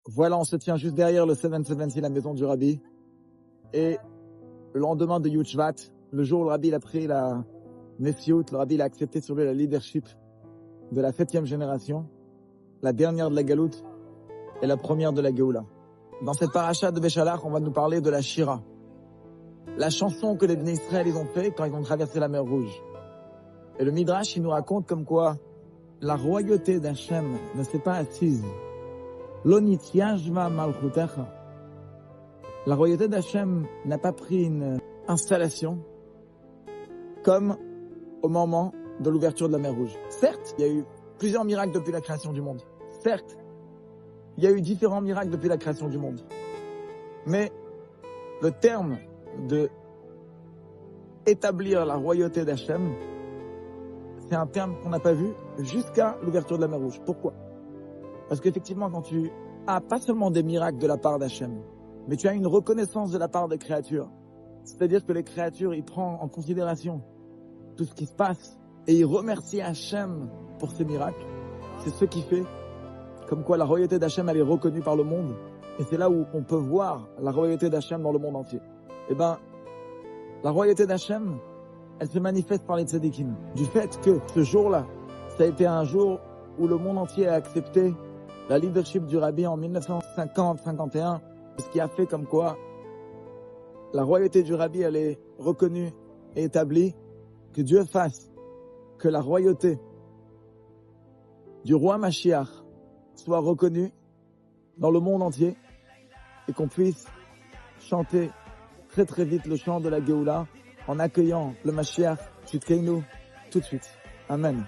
Voilà, on se tient juste derrière le 770, la maison du Rabbi. Et le lendemain de Yud Shvat, le jour où le Rabbi il a pris la Nefiout, le Rabbi il a accepté sur lui la leadership de la 7e génération, la dernière de la Galoute et la première de la Géoula. Dans cette paracha de Béchalach, on va nous parler de la Shira, la chanson que les Bnei Israël ils ont fait quand ils ont traversé la mer Rouge. Et le Midrash il nous raconte comme quoi la royauté d'Hachem ne s'est pas assise. L'onitiashva malchutecha. La royauté d'Hachem n'a pas pris une installation comme au moment de l'ouverture de la mer Rouge. Certes, il y a eu plusieurs miracles depuis la création du monde. Certes, il y a eu différents miracles depuis la création du monde. Mais le terme de établir la royauté d'Hachem, c'est un terme qu'on n'a pas vu jusqu'à l'ouverture de la mer Rouge. Pourquoi? Parce qu'effectivement, quand tu as pas seulement des miracles de la part d'Hachem, mais tu as une reconnaissance de la part des créatures. C'est-à-dire que les créatures, ils prennent en considération tout ce qui se passe et ils remercient Hachem pour ces miracles. C'est ce qui fait comme quoi la royauté d'Hachem, elle est reconnue par le monde. Et c'est là où on peut voir la royauté d'Hachem dans le monde entier. Eh ben, la royauté d'Hachem, elle se manifeste par les tzadikim. Du fait que ce jour-là, ça a été un jour où le monde entier a accepté la leadership du Rabbi en 1950-51, ce qui a fait comme quoi la royauté du Rabbi, elle est reconnue et établie. Que Dieu fasse que la royauté du roi Mashiach soit reconnue dans le monde entier et qu'on puisse chanter très très vite le chant de la Géoula en accueillant le Mashiach Tzidkeinu tout de suite. Amen.